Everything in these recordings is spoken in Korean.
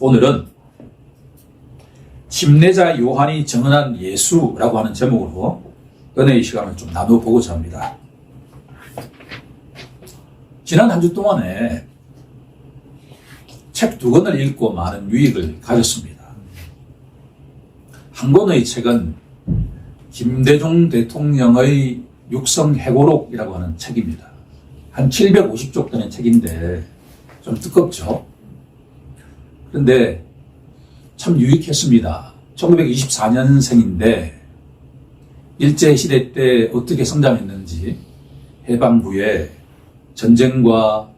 오늘은 침례자 요한이 정언한 예수라고 하는 제목으로 은혜의 시간을 좀 나눠보고자 합니다. 지난 한 주 동안에 책 2권을 읽고 많은 유익을 가졌습니다. 한 권의 책은 김대중 대통령의 육성회고록이라고 하는 책입니다. 한 750쪽 되는 책인데 좀 두껍죠. 그런데 참 유익했습니다. 1924년생인데 일제시대 때 어떻게 성장했는지, 해방 후에 전쟁과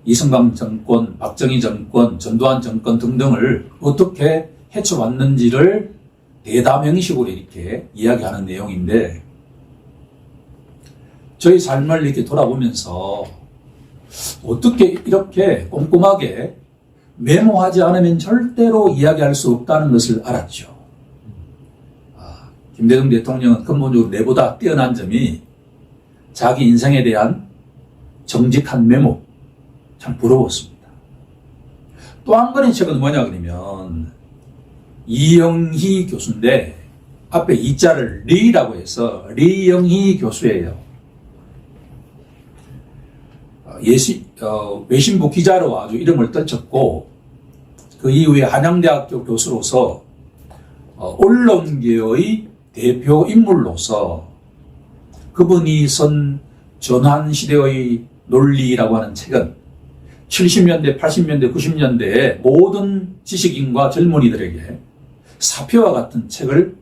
이승만 정권, 박정희 정권, 전두환 정권 등등을 어떻게 헤쳐왔는지를 대담형식으로 이렇게 이야기하는 내용인데, 저희 삶을 이렇게 돌아보면서 어떻게 이렇게 꼼꼼하게 메모하지 않으면 절대로 이야기할 수 없다는 것을 알았죠. 김대중 대통령은 근본적으로 내보다 뛰어난 점이 자기 인생에 대한 정직한 메모, 참 부러웠습니다. 또 한 권의 책은 뭐냐 그러면 이영희 교수인데 앞에 이자를 리라고 해서 리영희 교수예요. 외신부 기자로 아주 이름을 떨쳤고 그 이후에 한양대학교 교수로서 언론계의 대표 인물로서 그분이 쓴 전환시대의 논리라고 하는 책은 70년대, 80년대, 90년대의 모든 지식인과 젊은이들에게 사표와 같은 책을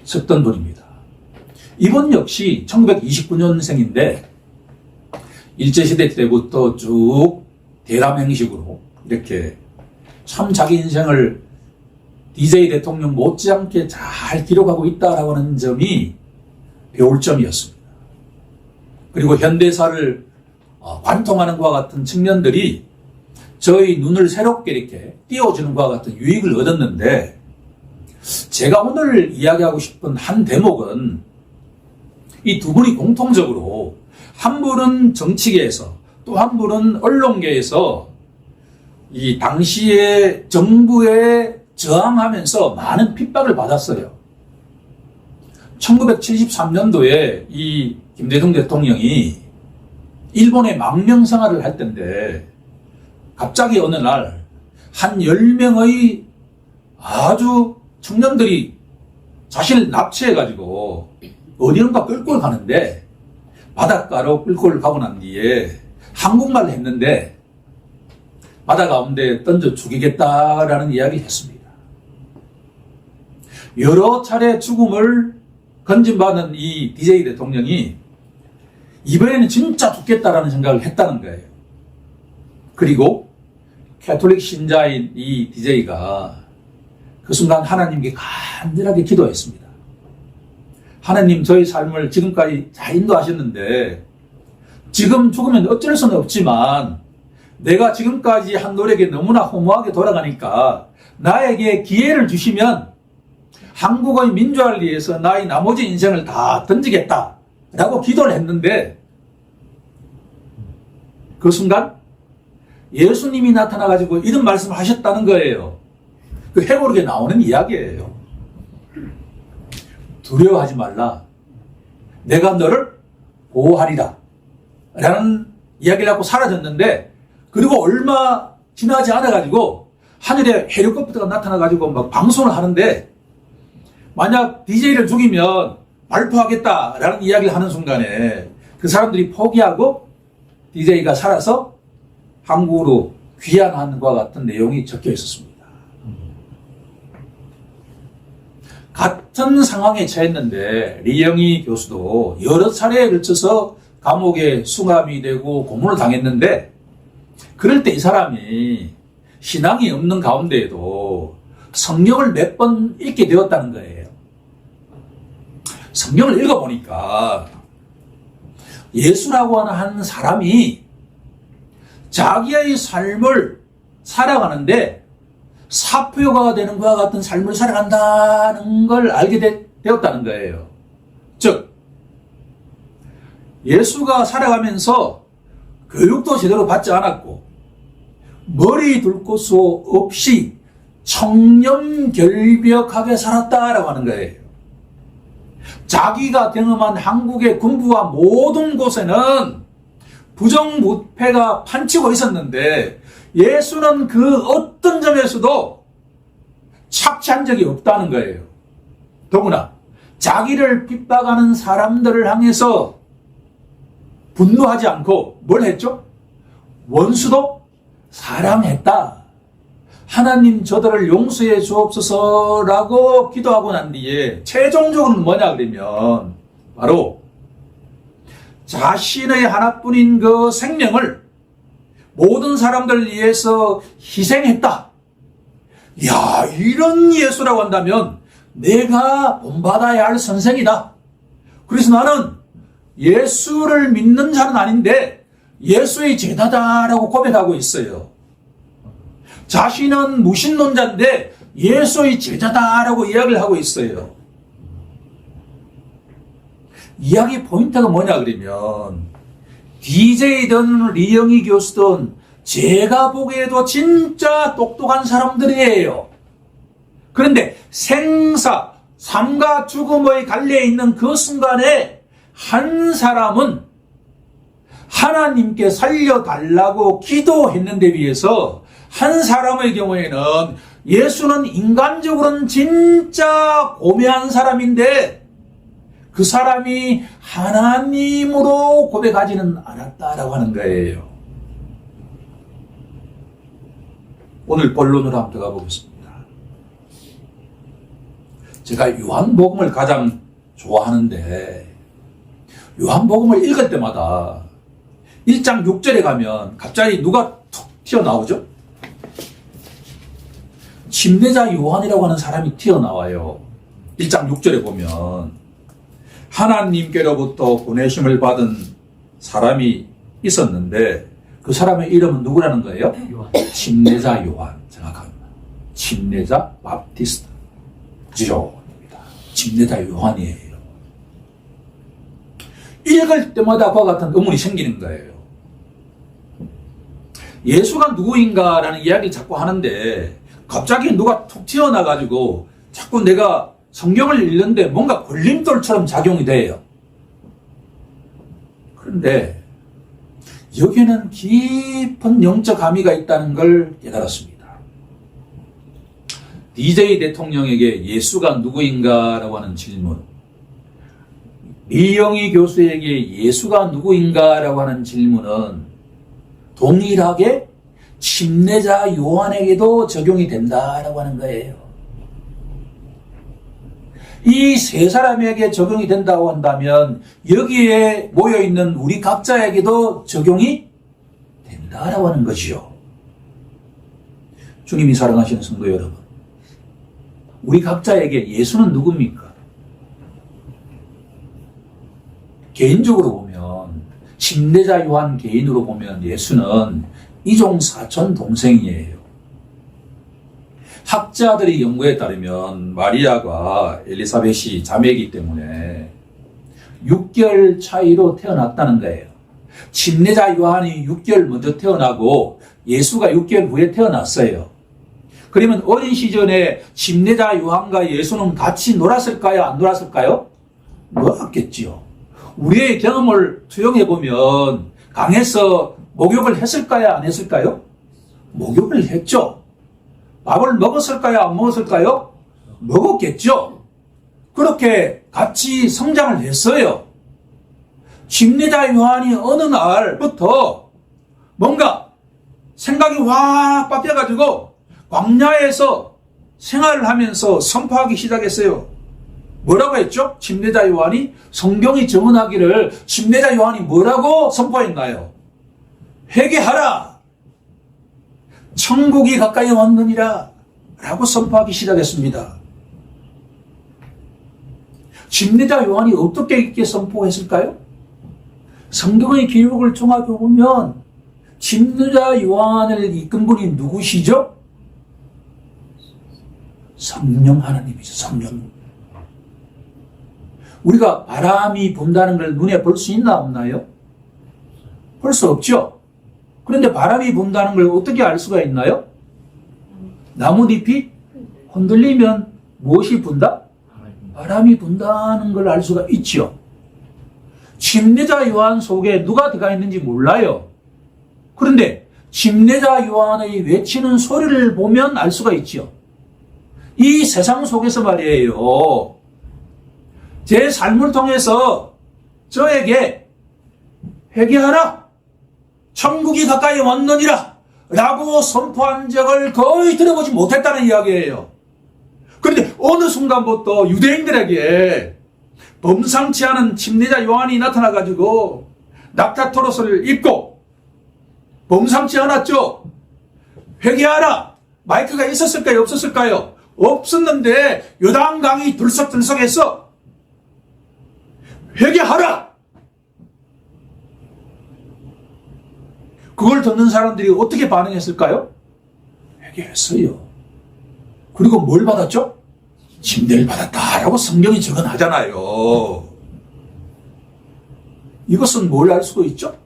썼던 분입니다. 이분 역시 1929년생인데 일제시대 때부터 쭉 대담 형식으로 이렇게 참 자기 인생을 DJ 대통령 못지않게 잘 기록하고 있다라고 하는 점이 배울 점이었습니다. 그리고 현대사를 관통하는 것과 같은 측면들이 저희 눈을 새롭게 이렇게 띄워주는 것과 같은 유익을 얻었는데, 제가 오늘 이야기하고 싶은 한 대목은 이 두 분이 공통적으로 한 분은 정치계에서 또 한 분은 언론계에서 이 당시의 정부에 저항하면서 많은 핍박을 받았어요. 1973년도에 이 김대중 대통령이 일본에 망명생활을 할 때인데 갑자기 어느 날 한 10명의 아주 청년들이 자신을 납치해가지고 어디론가 끌고 가는데 바닷가로 끌고 가고 난 뒤에 한국말을 했는데 바다 가운데 던져 죽이겠다라는 이야기를 했습니다. 여러 차례 죽음을 건진받은 이 DJ 대통령이 이번에는 진짜 죽겠다라는 생각을 했다는 거예요. 그리고 캐톨릭 신자인 이 DJ가 그 순간 하나님께 간절하게 기도했습니다. 하나님, 저희 삶을 지금까지 잘 인도하셨는데 지금 죽으면 어쩔 수는 없지만 내가 지금까지 한 노력에 너무나 허무하게 돌아가니까 나에게 기회를 주시면 한국의 민주화를 위해서 나의 나머지 인생을 다 던지겠다라고 기도를 했는데, 그 순간 예수님이 나타나가지고 이런 말씀을 하셨다는 거예요. 그 회고록에 나오는 이야기예요. 두려워하지 말라. 내가 너를 보호하리라. 라는 이야기를 하고 사라졌는데, 그리고 얼마 지나지 않아가지고 하늘에 헬리콥터가 나타나가지고 막 방송을 하는데, 만약 DJ를 죽이면 발포하겠다라는 이야기를 하는 순간에 그 사람들이 포기하고 DJ가 살아서 한국으로 귀환하는 것과 같은 내용이 적혀 있었습니다. 같은 상황에 처했는데 리영희 교수도 여러 차례에 걸쳐서 감옥에 수감이 되고 고문을 당했는데, 그럴 때 이 사람이 신앙이 없는 가운데에도 성경을 몇 번 읽게 되었다는 거예요. 성경을 읽어보니까 예수라고 하는 한 사람이 자기의 삶을 살아가는데 사표가 되는 것과 같은 삶을 살아간다는 걸 알게 되었다는 거예요. 즉, 예수가 살아가면서 교육도 제대로 받지 않았고 머리 둘 곳 없이 청렴결벽하게 살았다라고 하는 거예요. 자기가 경험한 한국의 군부와 모든 곳에는 부정부패가 판치고 있었는데 예수는 그 어떤 점에서도 착취한 적이 없다는 거예요. 더구나 자기를 핍박하는 사람들을 향해서 분노하지 않고 뭘 했죠? 원수도 사랑했다. 하나님 저들을 용서해 주옵소서라고 기도하고 난 뒤에 최종적으로는 뭐냐 그러면 바로 자신의 하나뿐인 그 생명을 모든 사람들을 위해서 희생했다. 야, 이런 예수라고 한다면 내가 본받아야 할 선생이다. 그래서 나는 예수를 믿는 자는 아닌데 예수의 제자다라고 고백하고 있어요. 자신은 무신론자인데 예수의 제자다라고 이야기를 하고 있어요. 이야기 포인트가 뭐냐 그러면 DJ든 리영희 교수든 제가 보기에도 진짜 똑똑한 사람들이에요. 그런데 생사, 삶과 죽음의 갈래에 있는 그 순간에 한 사람은 하나님께 살려달라고 기도했는데 비해서 한 사람의 경우에는 예수는 인간적으로는 진짜 고매한 사람인데 그 사람이 하나님으로 고백하지는 않았다라고 하는 거예요. 오늘 본론으로 한번 들어가 보겠습니다. 제가 요한복음을 가장 좋아하는데 요한복음을 읽을 때마다 1장 6절에 가면 갑자기 누가 툭 튀어나오죠? 침례자 요한이라고 하는 사람이 튀어나와요. 1장 6절에 보면 하나님께로부터 보내심을 받은 사람이 있었는데 그 사람의 이름은 누구라는 거예요? 침례자 요한. 정확합니다. 침례자 바프티스트 지로입니다. 침례자 요한이에요. 읽을 때마다 그와 같은 의문이 생기는 거예요. 예수가 누구인가라는 이야기 자꾸 하는데 갑자기 누가 툭 튀어나가지고 자꾸 내가 성경을 읽는데 뭔가 걸림돌처럼 작용이 돼요. 그런데 여기에는 깊은 영적 함의가 있다는 걸 깨달았습니다. DJ 대통령에게 예수가 누구인가라고 하는 질문, 리영희 교수에게 예수가 누구인가라고 하는 질문은 동일하게 침례자 요한에게도 적용이 된다라고 하는 거예요. 이 세 사람에게 적용이 된다고 한다면 여기에 모여있는 우리 각자에게도 적용이 된다라고 하는 것이요. 주님이 사랑하시는 성도 여러분, 우리 각자에게 예수는 누굽니까? 개인적으로 보면 침례자 요한 개인으로 보면 예수는 이종 사촌 동생이에요. 학자들의 연구에 따르면 마리아가 엘리사벳이 자매이기 때문에 6개월 차이로 태어났다는 거예요. 침례자 요한이 6개월 먼저 태어나고 예수가 6개월 후에 태어났어요. 그러면 어린 시절에 침례자 요한과 예수는 같이 놀았을까요? 안 놀았을까요? 놀았겠지요. 우리의 경험을 투영해보면 강에서 목욕을 했을까요? 안 했을까요? 목욕을 했죠. 밥을 먹었을까요? 안 먹었을까요? 먹었겠죠. 그렇게 같이 성장을 했어요. 침례자 요한이 어느 날부터 뭔가 생각이 확 바뀌어가지고 광야에서 생활을 하면서 선포하기 시작했어요. 뭐라고 했죠? 침례자 요한이 성경이 증언하기를 침례자 요한이 뭐라고 선포했나요? 회개하라! 천국이 가까이 왔느니라 라고 선포하기 시작했습니다. 침례자 요한이 어떻게 이렇게 선포했을까요? 성경의 기록을 종합해보면 침례자 요한을 이끈 분이 누구시죠? 성령 하나님이죠. 성령. 우리가 바람이 분다는 걸 눈에 볼 수 있나 없나요? 볼 수 없죠. 그런데 바람이 분다는 걸 어떻게 알 수가 있나요? 나뭇잎이 흔들리면 무엇이 분다? 바람이 분다는 걸 알 수가 있죠. 침례자 요한 속에 누가 들어가 있는지 몰라요. 그런데 침례자 요한의 외치는 소리를 보면 알 수가 있죠. 이 세상 속에서 말이에요. 제 삶을 통해서 저에게 회개하라, 천국이 가까이 왔느니라 라고 선포한 적을 거의 들어보지 못했다는 이야기예요. 그런데 어느 순간부터 유대인들에게 범상치 않은 침례자 요한이 나타나가지고 낙타토로스를 입고, 범상치 않았죠? 회개하라. 마이크가 있었을까요? 없었을까요? 없었는데 요단강이 들썩들썩해서 회개하라. 그걸 듣는 사람들이 어떻게 반응했을까요? 회개했어요. 그리고 뭘 받았죠? 침례를 받았다라고 성경이 증언하잖아요. 이것은 뭘 알 수가 있죠?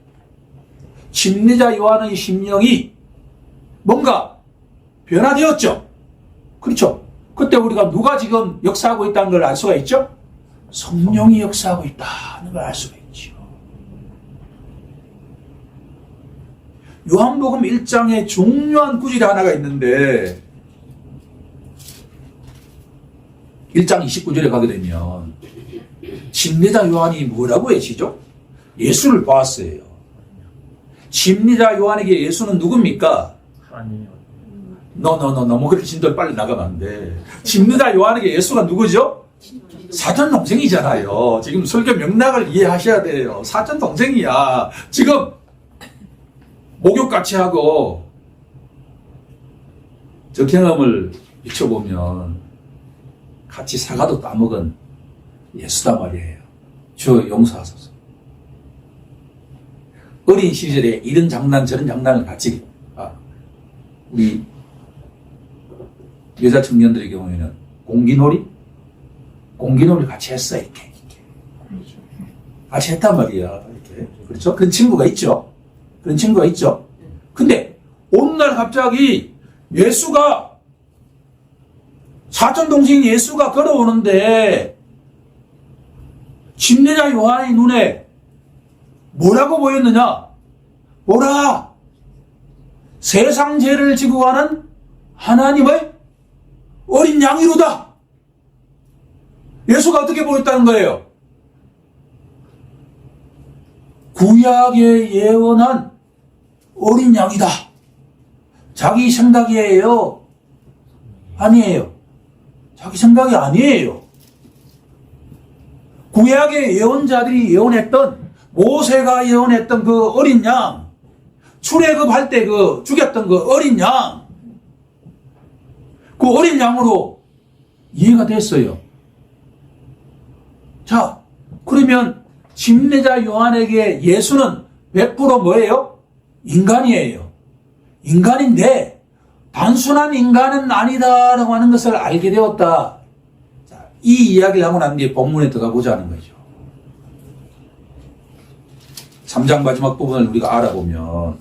침례자 요한의 심령이 뭔가 변화되었죠. 그렇죠? 그때 우리가 누가 지금 역사하고 있다는 걸 알 수가 있죠? 성령이 역사하고 있다는 걸 알 수가 있죠. 요한복음 1장에 중요한 구절이 하나가 있는데 1장 29절에 가게 되면 침례자 요한이 뭐라고 외치죠? 예수를 보았어요. 침례자 요한에게 예수는 누굽니까? 아니요. 뭐 그렇게 진도를 빨리 나가면 안 돼. 침례자 요한에게 예수가 누구죠? 사촌 동생이잖아요. 지금 설교 맥락을 이해하셔야 돼요. 사촌 동생이야. 지금 목욕 같이 하고 저 경험을 비춰보면 같이 사과도 따먹은 예수다 말이에요. 저 용서하소서. 어린 시절에 이런 장난 저런 장난을 같이 우리 여자 청년들의 경우에는 공기놀이 같이 했어. 이렇게 같이 했단 말이야. 이렇게. 그렇죠? 그런 친구가 있죠. 근데 어느 날 갑자기 예수가 사촌 동생 예수가 걸어오는데 침례자 요한의 눈에 뭐라고 보였느냐? 보라! 세상 죄를 지고 가는 하나님의 어린 양이로다! 예수가 어떻게 보였다는 거예요? 구약에 예언한 어린 양이다. 자기 생각이에요? 아니에요. 자기 생각이 아니에요. 구약의 예언자들이 예언했던, 모세가 예언했던 그 어린 양, 출애굽할 때 그 죽였던 그 어린 양, 그 어린 양으로 이해가 됐어요. 자, 그러면 침례자 요한에게 예수는 100% 뭐예요? 인간이에요. 인간인데 단순한 인간은 아니다라고 하는 것을 알게 되었다. 자, 이 이야기를 하고 난 뒤에 본문에 들어가 보자는 거죠. 3장 마지막 부분을 우리가 알아보면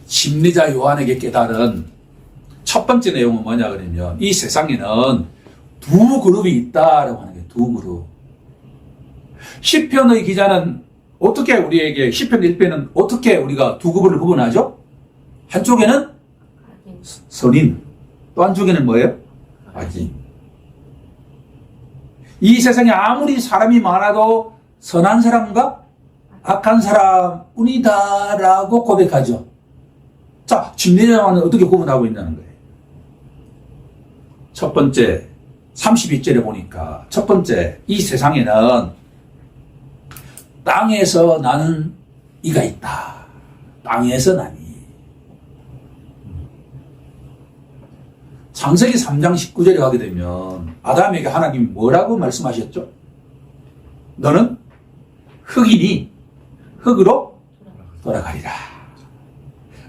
침례자 요한에게 깨달은 첫 번째 내용은 뭐냐 그러면 이 세상에는 두 그룹이 있다라고 하는 거예요. 두 그룹. 시편의 기자는 어떻게 우리에게 시편 1편은 어떻게 우리가 두 그룹을 구분하죠? 한쪽에는 선인, 또 한쪽에는 뭐예요? 악인. 이 세상에 아무리 사람이 많아도 선한 사람과 악한 사람뿐이다라고 고백하죠. 자, 침례자 요한은 어떻게 구분하고 있다는 거예요? 첫 번째 32절에 보니까 첫 번째 이 세상에는 땅에서 나는 이가 있다. 땅에서 나니. 창세기 3장 19절에 가게 되면 아담에게 하나님이 뭐라고 말씀하셨죠? 너는 흙이니 흙으로 돌아가리라.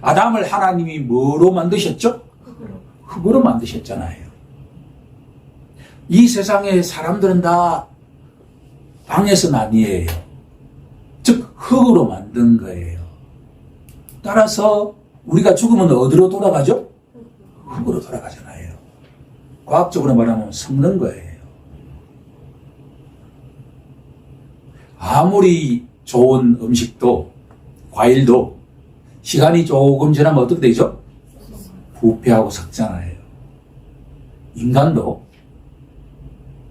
아담을 하나님이 뭐로 만드셨죠? 흙으로 만드셨잖아요. 이 세상의 사람들은 다 땅에서 나니에요. 즉 흙으로 만든 거예요. 따라서 우리가 죽으면 어디로 돌아가죠? 흙으로 돌아가잖아요. 과학적으로 말하면 썩는 거예요. 아무리 좋은 음식도 과일도 시간이 조금 지나면 어떻게 되죠? 부패하고 썩잖아요. 인간도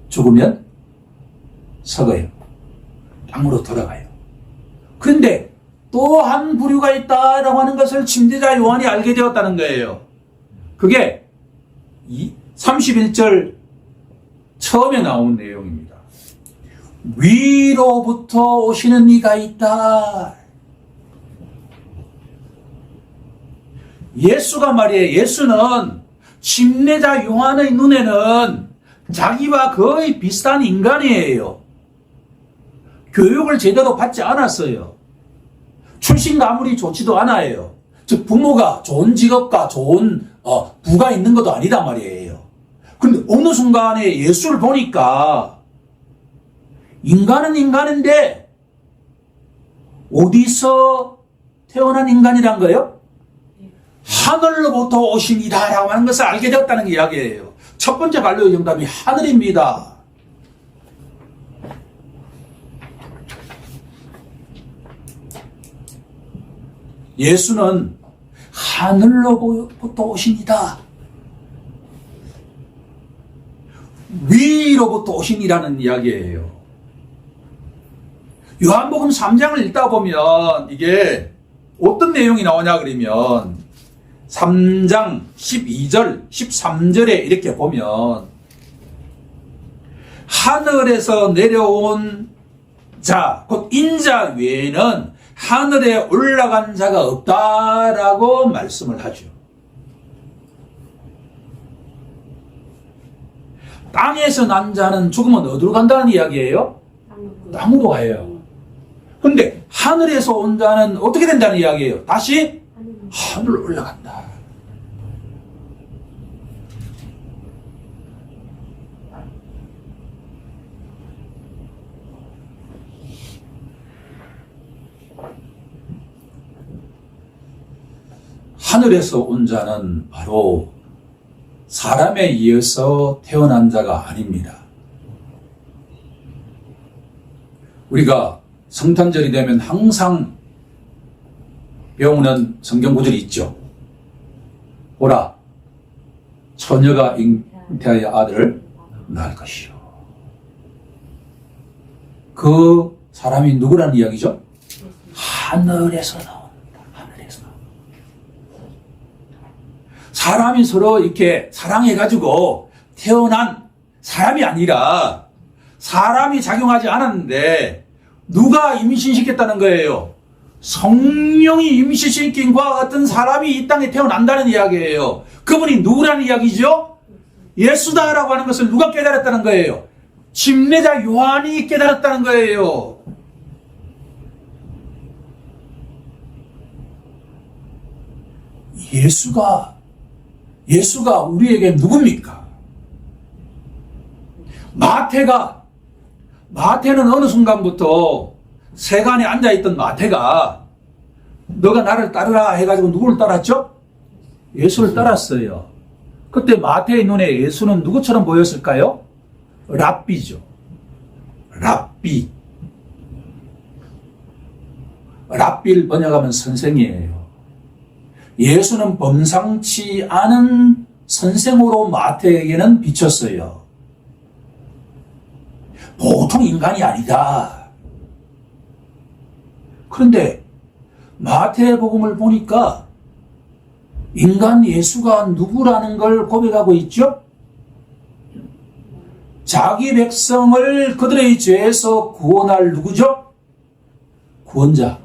죽으면 썩어요. 땅으로 돌아가요. 그런데 또 한 부류가 있다라고 하는 것을 침례자 요한이 알게 되었다는 거예요. 그게 31절 처음에 나온 내용입니다. 위로부터 오시는 이가 있다. 예수가 말이에요. 예수는 침례자 요한의 눈에는 자기와 거의 비슷한 인간이에요. 교육을 제대로 받지 않았어요. 출신가 아무리 좋지도 않아요. 즉 부모가 좋은 직업과 좋은 부가 있는 것도 아니다 말이에요. 그런데 어느 순간에 예수를 보니까 인간은 인간인데 어디서 태어난 인간이란 거예요? 하늘로부터 오신 이다라고 하는 것을 알게 되었다는 게 이야기예요. 첫 번째 반려의 정답이 하늘입니다. 예수는 하늘로부터 오신이다. 위로부터 오신이라는 이야기예요. 요한복음 3장을 읽다 보면 이게 어떤 내용이 나오냐 그러면 3장 12절, 13절에 이렇게 보면 하늘에서 내려온 자, 곧 인자 외에는 하늘에 올라간 자가 없다라고 말씀을 하죠. 땅에서 난 자는 죽으면 어디로 간다는 이야기예요? 땅으로 가요. 근데 하늘에서 온 자는 어떻게 된다는 이야기예요? 다시 하늘로 올라간다. 하늘에서 온 자는 바로 사람에 의해서 태어난 자가 아닙니다. 우리가 성탄절이 되면 항상 배우는 성경 구절이 있죠. 보라, 처녀가 잉태하여 아들을 낳을 것이요. 그 사람이 누구라는 이야기죠? 하늘에서 나온다. 하늘에서. 사람이 서로 이렇게 사랑해가지고 태어난 사람이 아니라 사람이 작용하지 않았는데 누가 임신시켰다는 거예요? 성령이 임신시킨과 같은 사람이 이 땅에 태어난다는 이야기예요. 그분이 누구라는 이야기죠? 예수다라고 하는 것을 누가 깨달았다는 거예요? 침례자 요한이 깨달았다는 거예요. 예수가 우리에게 누굽니까? 마태는 어느 순간부터 세간에 앉아있던 마태가 너가 나를 따르라 해가지고 누구를 따랐죠? 예수를 따랐어요. 그때 마태의 눈에 예수는 누구처럼 보였을까요? 랍비죠. 랍비. 랍비를 번역하면 선생이에요. 예수는 범상치 않은 선생으로 마태에게는 비쳤어요. 보통 인간이 아니다. 그런데 마태복음을 보니까 인간 예수가 누구라는 걸 고백하고 있죠? 자기 백성을 그들의 죄에서 구원할 누구죠? 구원자.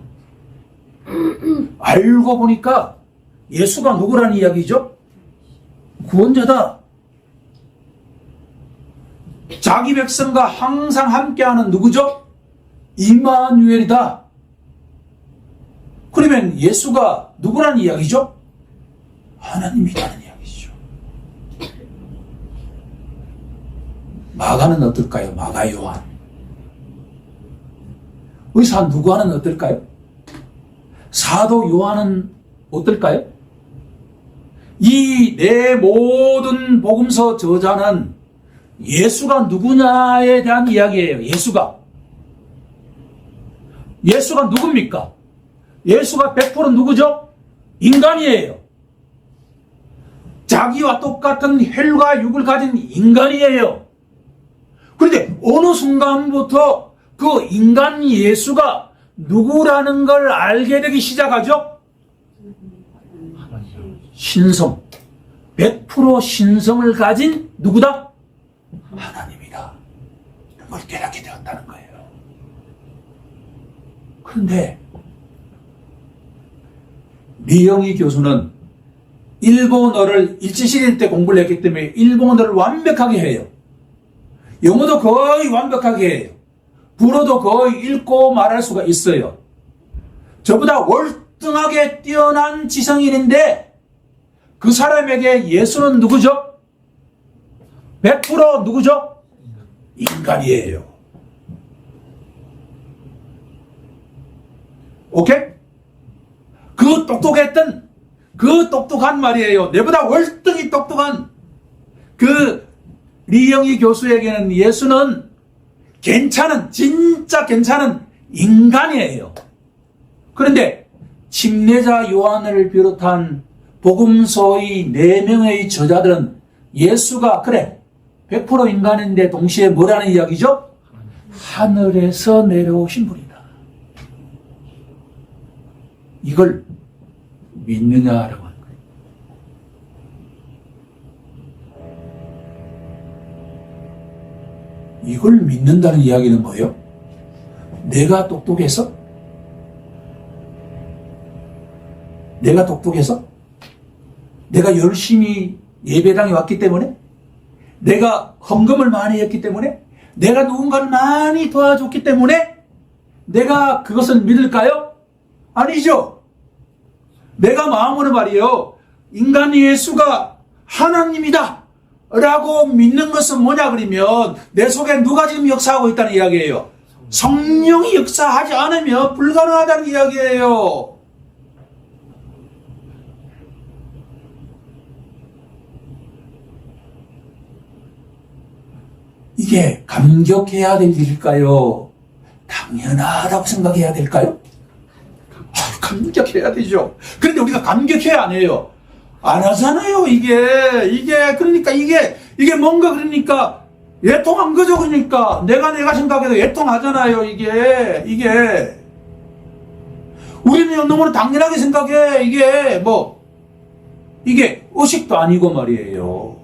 알고 보니까 예수가 누구라는 이야기죠? 구원자다. 자기 백성과 항상 함께하는 누구죠? 이마누엘이다. 그러면 예수가 누구라는 이야기죠? 하나님이라는 이야기죠. 마가는 어떨까요? 마가 요한. 의사 누구와는 어떨까요? 사도 요한은 어떨까요? 이 내 모든 복음서 저자는 예수가 누구냐에 대한 이야기예요. 예수가 누굽니까? 예수가 100% 누구죠? 인간이에요. 자기와 똑같은 혈과 육을 가진 인간이에요. 그런데 어느 순간부터 그 인간 예수가 누구라는 걸 알게 되기 시작하죠? 신성. 100% 신성을 가진 누구다? 하나님이다. 이런 걸 깨닫게 되었다는 거예요. 그런데 리영희 교수는 일본어를 일제시대 때 공부를 했기 때문에 일본어를 완벽하게 해요. 영어도 거의 완벽하게 해요. 불어도 거의 읽고 말할 수가 있어요. 저보다 월등하게 뛰어난 지성인인데 그 사람에게 예수는 누구죠? 100% 누구죠? 인간이에요. 오케이? 그 똑똑한 말이에요. 내보다 월등히 똑똑한 그 리영희 교수에게는 예수는 진짜 괜찮은 인간이에요. 그런데 침례자 요한을 비롯한 복음서의 4명의 저자들은 예수가 100% 인간인데 동시에 뭐라는 이야기죠? 하늘에서 내려오신 분이다. 이걸 믿느냐라고 하는 거예요. 이걸 믿는다는 이야기는 뭐예요? 내가 똑똑해서? 내가 열심히 예배당에 왔기 때문에? 내가 헌금을 많이 했기 때문에? 내가 누군가를 많이 도와줬기 때문에? 내가 그것을 믿을까요? 아니죠. 내가 마음으로 말이에요. 인간 예수가 하나님이다 라고 믿는 것은 뭐냐 그러면 내 속에 누가 지금 역사하고 있다는 이야기예요. 성령이 역사하지 않으면 불가능하다는 이야기예요. 이게 감격해야 될 일일까요? 당연하다고 생각해야 될까요? 감격해야 되죠. 그런데 우리가 감격해야 안 해요. 안 하잖아요, 이게 뭔가 그러니까, 애통한 거죠, 그러니까. 내가 생각해도 애통하잖아요, 이게. 우리는 너무나 당연하게 생각해, 이게 의식도 아니고 말이에요.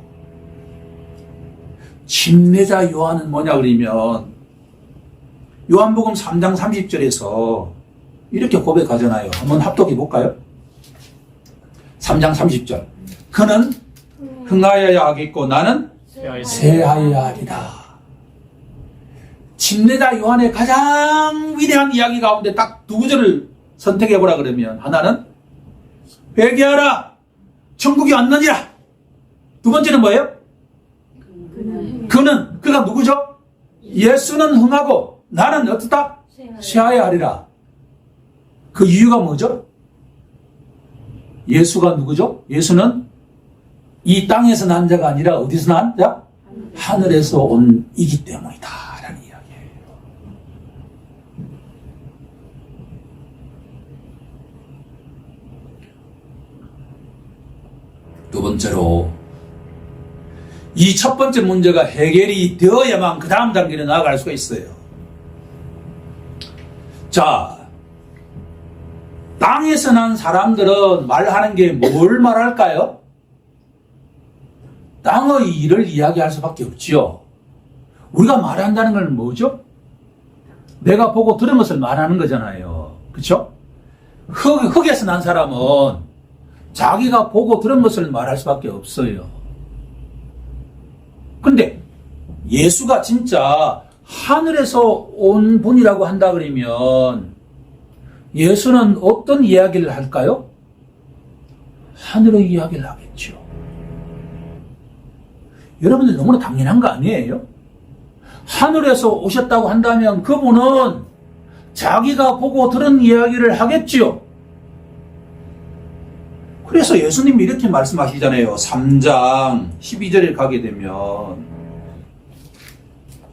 침례자 요한은 뭐냐 그러면, 요한복음 3장 30절에서 이렇게 고백하잖아요. 한번 합독해 볼까요? 3장 30절. 그는 흥하여야 하겠고 나는 쇠하여야 하리라. 침례자 요한의 가장 위대한 이야기 가운데 딱 두 구절을 선택해 보라 그러면 하나는 회개하라 천국이 왔느니라. 두 번째는 뭐예요? 그가 누구죠? 예수는 흥하고 나는 어떻다? 쇠하여야 하리라. 그 이유가 뭐죠? 예수가 누구죠? 예수는 이 땅에서 난 자가 아니라 어디서 난 자? 하늘에서 온 이기 때문이다 라는 이야기예요. 두 번째로 이 첫 번째 문제가 해결이 되어야만 그 다음 단계로 나아갈 수가 있어요. 자, 땅에서 난 사람들은 말하는 게 뭘 말할까요? 땅의 일을 이야기할 수밖에 없지요. 우리가 말한다는 건 뭐죠? 내가 보고 들은 것을 말하는 거잖아요. 그렇죠? 흙에서 난 사람은 자기가 보고 들은 것을 말할 수밖에 없어요. 근데 예수가 진짜 하늘에서 온 분이라고 한다 그러면 예수는 어떤 이야기를 할까요? 하늘의 이야기를 하겠죠. 여러분들 너무나 당연한 거 아니에요? 하늘에서 오셨다고 한다면 그분은 자기가 보고 들은 이야기를 하겠지요. 그래서 예수님이 이렇게 말씀하시잖아요. 3장 12절에 가게 되면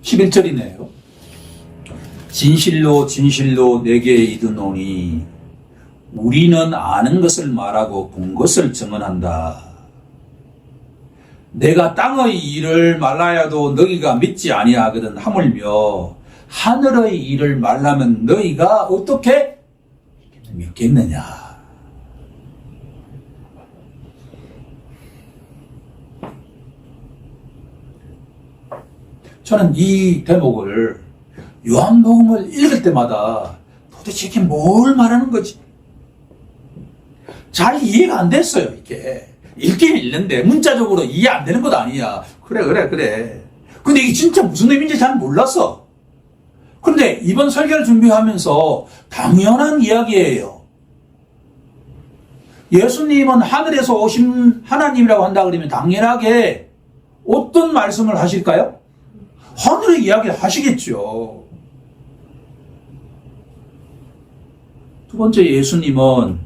11절이네요. 진실로 진실로 내게 이르노니 우리는 아는 것을 말하고 본 것을 증언한다. 내가 땅의 일을 말하여도 너희가 믿지 아니하거든 하물며 하늘의 일을 말하면 너희가 어떻게 믿겠느냐. 저는 이 대목을 요한복음을 읽을 때마다 도대체 이게 뭘 말하는 거지? 잘 이해가 안 됐어요. 이게 읽긴 읽는데 문자적으로 이해 안 되는 것 아니야. 그래. 근데 이게 진짜 무슨 의미인지 잘 몰랐어. 그런데 이번 설교를 준비하면서 당연한 이야기예요. 예수님은 하늘에서 오신 하나님이라고 한다 그러면 당연하게 어떤 말씀을 하실까요? 하늘의 이야기를 하시겠죠. 두 번째, 예수님은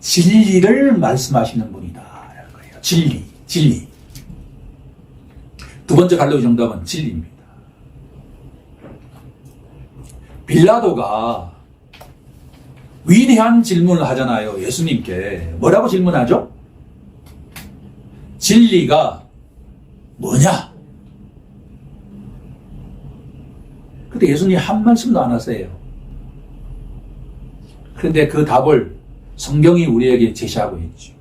진리를 말씀하시는 분이다. 라는 거예요. 진리. 두 번째 갈로의 정답은 진리입니다. 빌라도가 위대한 질문을 하잖아요. 예수님께. 뭐라고 질문하죠? 진리가 뭐냐? 근데 예수님이 한 말씀도 안 하세요. 그런데 그 답을 성경이 우리에게 제시하고 있죠.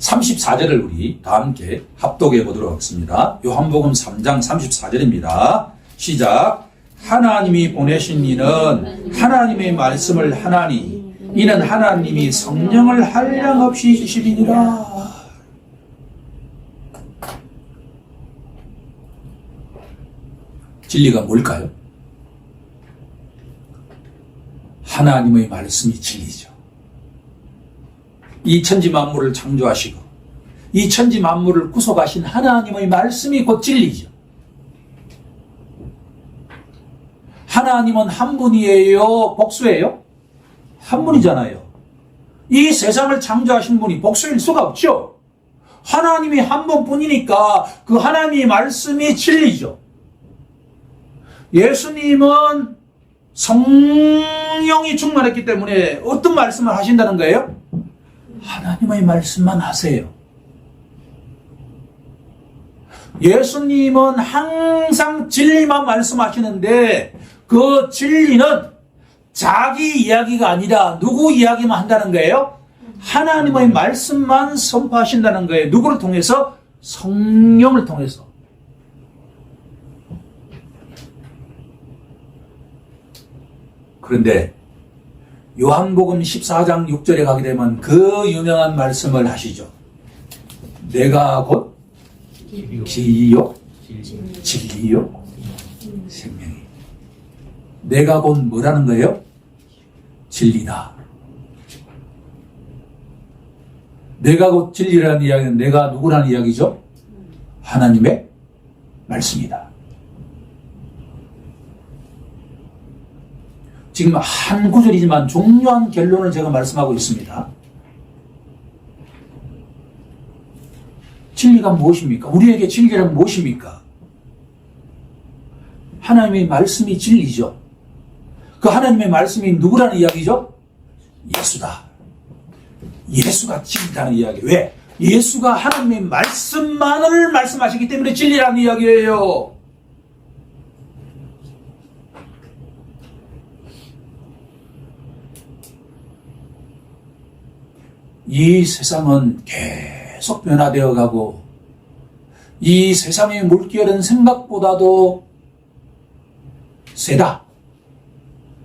34절을 우리 다 함께 합독해 보도록 하겠습니다. 요한복음 3장 34절입니다. 시작. 하나님이 보내신 이는 하나님의 말씀을 하나니 이는 하나님이 성령을 한량없이 주시리니라. 진리가 뭘까요? 하나님의 말씀이 진리죠. 이 천지 만물을 창조하시고 이 천지 만물을 구속하신 하나님의 말씀이 곧 진리죠. 하나님은 한 분이에요? 복수예요? 한 분이잖아요. 이 세상을 창조하신 분이 복수일 수가 없죠. 하나님이 한 분뿐이니까 그 하나님의 말씀이 진리죠. 예수님은 성령이 충만했기 때문에 어떤 말씀을 하신다는 거예요? 하나님의 말씀만 하세요. 예수님은 항상 진리만 말씀하시는데 그 진리는 자기 이야기가 아니라 누구 이야기만 한다는 거예요? 하나님의 말씀만 선포하신다는 거예요. 누구를 통해서? 성령을 통해서. 그런데 요한복음 14장 6절에 가게 되면 그 유명한 말씀을 하시죠. 내가 곧 길이요 진리요 생명이. 내가 곧 뭐라는 거예요? 진리다. 내가 곧 진리라는 이야기는 내가 누구라는 이야기죠? 하나님의 말씀이다. 지금 한 구절이지만 중요한 결론을 제가 말씀하고 있습니다. 진리가 무엇입니까? 우리에게 진리란 무엇입니까? 하나님의 말씀이 진리죠. 그 하나님의 말씀이 누구라는 이야기죠? 예수다. 예수가 진리라는 이야기. 왜? 예수가 하나님의 말씀만을 말씀하시기 때문에 진리라는 이야기예요. 이 세상은 계속 변화되어 가고 이 세상의 물결은 생각보다도 세다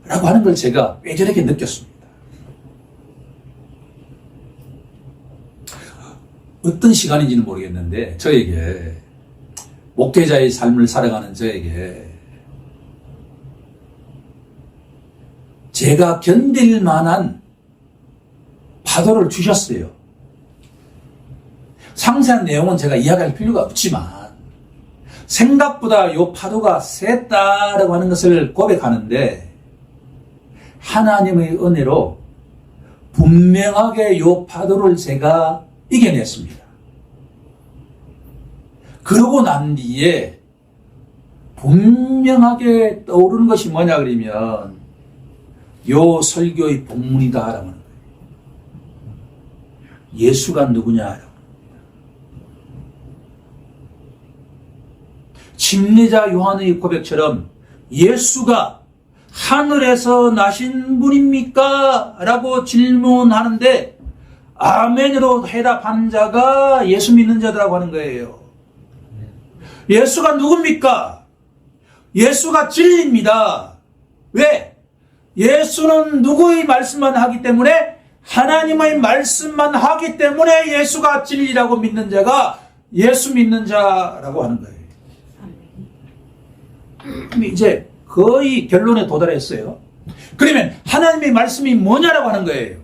라고 하는 걸 제가 예전에 느꼈습니다. 어떤 시간인지는 모르겠는데 저에게 목회자의 삶을 살아가는 저에게 제가 견딜 만한 파도를 주셨어요. 상세한 내용은 제가 이야기할 필요가 없지만 생각보다 이 파도가 셌다라고 하는 것을 고백하는데 하나님의 은혜로 분명하게 요 파도를 제가 이겨냈습니다. 그러고 난 뒤에 분명하게 떠오르는 것이 뭐냐 그러면 요 설교의 본문이다 라는 거예요. 예수가 누구냐. 침례자 요한의 고백처럼 예수가 하늘에서 나신 분입니까? 라고 질문하는데 아멘으로 해답하는 자가 예수 믿는 자들라고 하는 거예요. 예수가 누굽니까? 예수가 진리입니다. 왜? 예수는 누구의 말씀만 하기 때문에 하나님의 말씀만 하기 때문에 예수가 진리라고 믿는 자가 예수 믿는 자라고 하는 거예요. 그럼 이제 거의 결론에 도달했어요. 그러면 하나님의 말씀이 뭐냐라고 하는 거예요.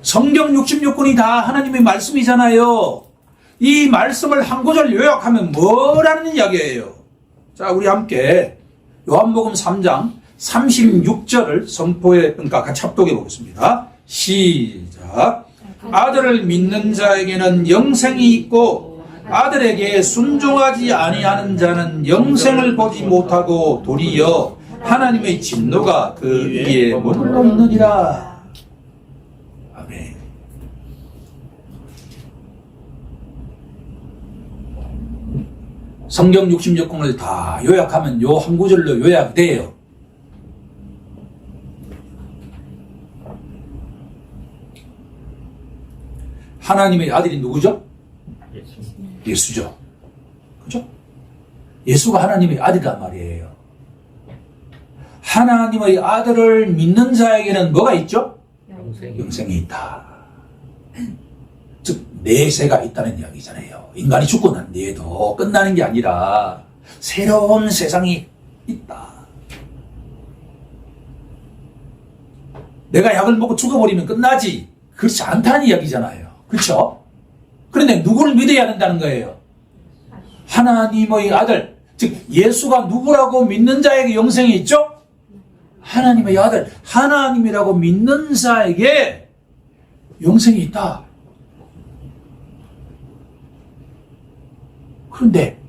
성경 66권이 다 하나님의 말씀이잖아요. 이 말씀을 한 구절 요약하면 뭐라는 이야기예요? 자, 우리 함께 요한복음 3장 36절을 선포해, 그러니까 같이 합독해 보겠습니다. 시작. 아들을 믿는 자에게는 영생이 있고 아들에게 순종하지 아니하는 자는 영생을 보지 못하고 도리어 하나님의 진노가 그 위에 머물렀느니라. 아멘. 성경 66권을 다 요약하면 요 한 구절로 요약돼요. 하나님의 아들이 누구죠? 예수죠. 그죠? 예수가 하나님의 아들이란 말이에요. 하나님의 아들을 믿는 자에게는 뭐가 있죠? 영생이 있다. 즉 내세가 있다는 이야기잖아요. 인간이 죽고 난 뒤에도 끝나는 게 아니라 새로운 세상이 있다. 내가 약을 먹고 죽어버리면 끝나지. 그렇지 않다는 이야기잖아요. 그렇죠? 그런데 누구를 믿어야 된다는 거예요? 하나님의 아들, 즉 예수가 누구라고 믿는 자에게 영생이 있죠? 하나님의 아들, 하나님이라고 믿는 자에게 영생이 있다. 그런데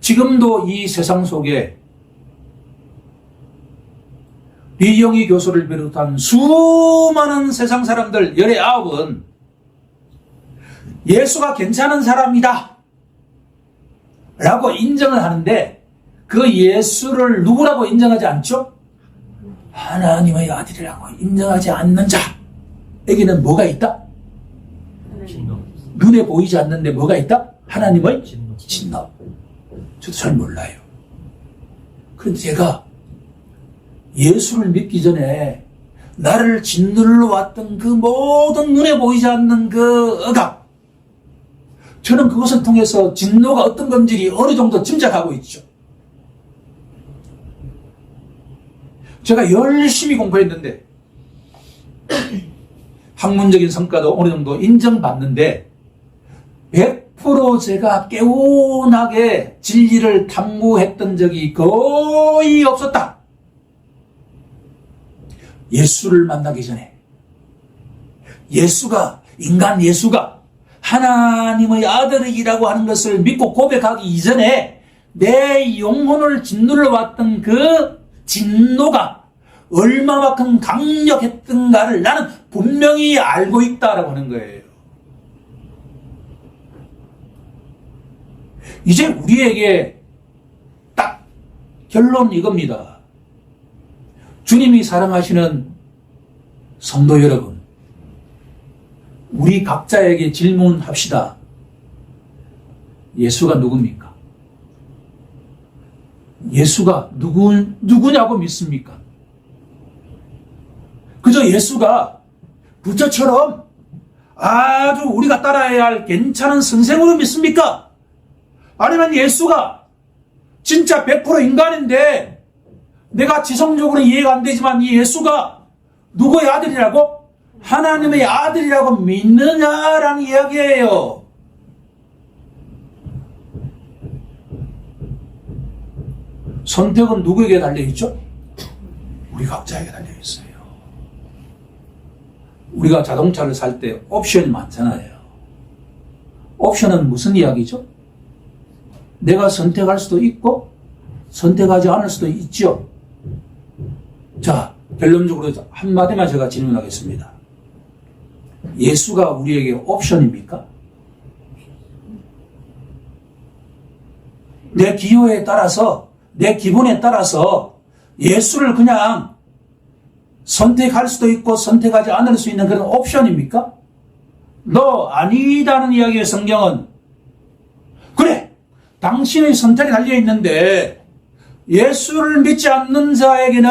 지금도 이 세상 속에 리영희 교수를 비롯한 수많은 세상 사람들 19은 예수가 괜찮은 사람이다 라고 인정을 하는데 그 예수를 누구라고 인정하지 않죠? 하나님의 아들이라고 인정하지 않는 자에게는 뭐가 있다? 눈에 보이지 않는데 뭐가 있다? 하나님의 진노. 저도 잘 몰라요. 그런데 제가 예수를 믿기 전에 나를 짓눌러 왔던 그 모든 눈에 보이지 않는 그 억압, 저는 그것을 통해서 진노가 어떤 건지 어느 정도 짐작하고 있죠. 제가 열심히 공부했는데 학문적인 성과도 어느 정도 인정받는데 100% 제가 깨운하게 진리를 탐구했던 적이 거의 없었다. 예수를 만나기 전에 예수가, 인간 예수가 하나님의 아들이라고 하는 것을 믿고 고백하기 이전에 내 영혼을 짓눌러 왔던 그 진노가 얼마만큼 강력했던가를 나는 분명히 알고 있다라고 하는 거예요. 이제 우리에게 딱 결론 이겁니다. 주님이 사랑하시는 성도 여러분, 우리 각자에게 질문합시다. 예수가 누굽니까? 예수가 누구냐고 믿습니까? 그저 예수가 부처처럼 아주 우리가 따라야 할 괜찮은 선생으로 믿습니까? 아니면 예수가 진짜 100% 인간인데 내가 지성적으로 이해가 안 되지만 이 예수가 누구의 아들이라고? 하나님의 아들이라고 믿느냐라는 이야기예요. 선택은 누구에게 달려있죠? 우리 각자에게 달려 있어요. 우리가 자동차를 살 때 옵션이 많잖아요. 옵션은 무슨 이야기죠? 내가 선택할 수도 있고 선택하지 않을 수도 있죠. 자, 결론적으로 한마디만 제가 질문하겠습니다. 예수가 우리에게 옵션입니까? 내 기호에 따라서, 내 기분에 따라서 예수를 그냥 선택할 수도 있고 선택하지 않을 수 있는 그런 옵션입니까? 너 아니다는 이야기의 성경은. 그래, 당신의 선택이 달려있는데 예수를 믿지 않는 자에게는,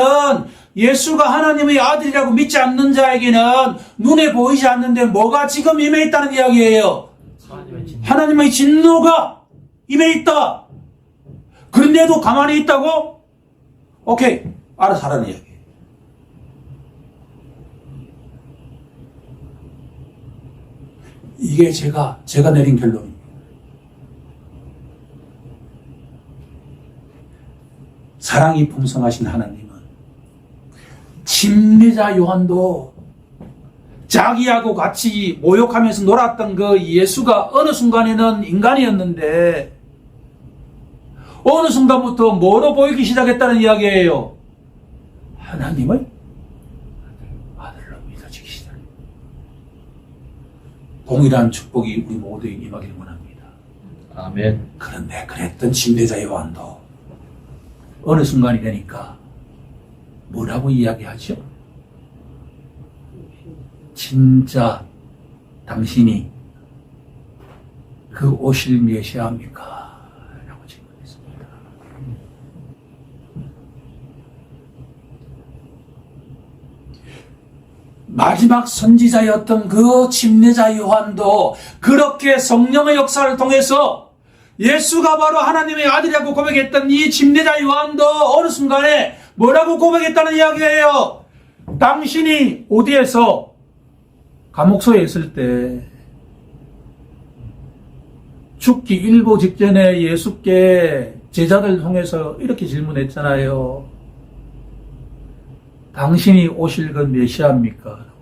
예수가 하나님의 아들이라고 믿지 않는 자에게는 눈에 보이지 않는데 뭐가 지금 임해 있다는 이야기예요. 하나님의 진노가 임해 있다. 그런데도 가만히 있다고? 오케이, 알아서 하라는 이야기. 이게 제가 내린 결론입니다. 사랑이 풍성하신 하나님은 침례자 요한도 자기하고 같이 모욕하면서 놀았던 그 예수가 어느 순간에는 인간이었는데 어느 순간부터 뭐로 보이기 시작했다는 이야기예요. 하나님을 아들로 믿어지기 시작. 동일한 축복이 우리 모두에게 임하기를 원합니다. 아멘. 그런데 그랬던 침례자 요한도 어느 순간이 되니까 뭐라고 이야기하죠? 진짜 당신이 그 오실 메시아입니까? 라고 질문했습니다. 마지막 선지자였던 그 침례자 요한도 그렇게 성령의 역사를 통해서 예수가 바로 하나님의 아들이라고 고백했던 이 침례자 요한도 어느 순간에 뭐라고 고백했다는 이야기예요. 당신이 어디에서 감옥소에 있을 때 죽기 일보 직전에 예수께 제자들 통해서 이렇게 질문했잖아요. 당신이 오실 그 메시아입니까?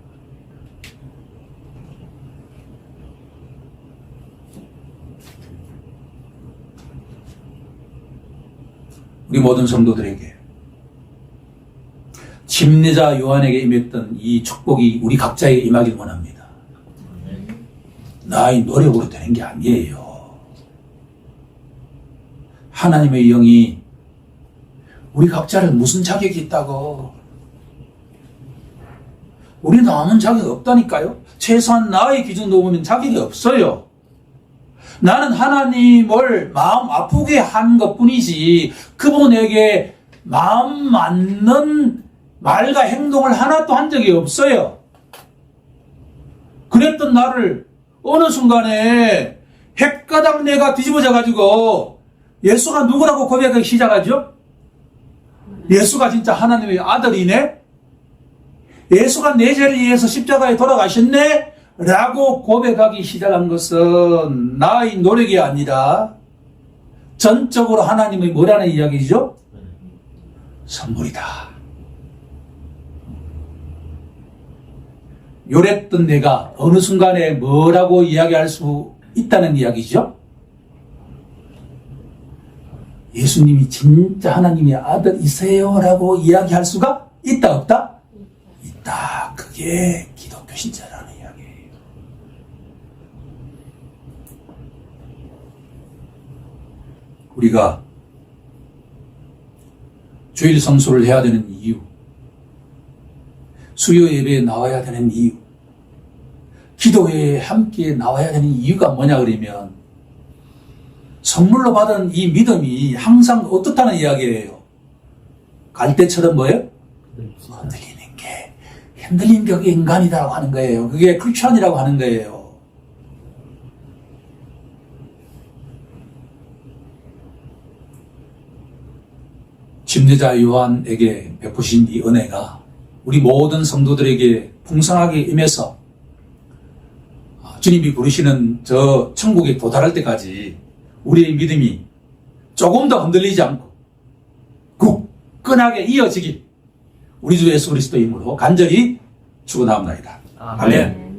우리 모든 성도들에게 침례자 요한에게 임했던 이 축복이 우리 각자에게 임하길 원합니다. 나의 노력으로 되는 게 아니에요. 하나님의 영이 우리 각자를 무슨 자격이 있다고. 우리는 아무 자격이 없다니까요. 최소한 나의 기준으로 보면 자격이 없어요. 나는 하나님을 마음 아프게 한 것뿐이지 그분에게 마음 맞는 말과 행동을 하나도 한 적이 없어요. 그랬던 나를 어느 순간에 헷가닥 내가 뒤집어져 가지고 예수가 누구라고 고백하기 시작하죠? 예수가 진짜 하나님의 아들이네? 예수가 내 죄를 위해서 십자가에 돌아가셨네? 라고 고백하기 시작한 것은 나의 노력이 아니라 전적으로 하나님의 뭐라는 이야기죠? 선물이다. 요랬던 내가 어느 순간에 뭐라고 이야기할 수 있다는 이야기죠? 예수님이 진짜 하나님의 아들이세요? 라고 이야기할 수가 있다 없다? 있다. 그게 기독교 신자라는 이야기예요. 우리가 주일 성수를 해야 되는 이유, 수요 예배에 나와야 되는 이유, 기도회에 함께 나와야 되는 이유가 뭐냐 그러면 선물로 받은 이 믿음이 항상 어떻다는 이야기예요. 갈대처럼 뭐예요? 흔들리는 게 흔들린 벽의 인간이라고 하는 거예요. 그게 크리스천이라고 하는 거예요. 침례자 요한에게 베푸신 이 은혜가 우리 모든 성도들에게 풍성하게 임해서 주님이 부르시는 저 천국에 도달할 때까지 우리의 믿음이 조금 더 흔들리지 않고 굳건하게 이어지길 우리 주 예수 그리스도 이름으로 간절히 축원하옵나이다. 아멘.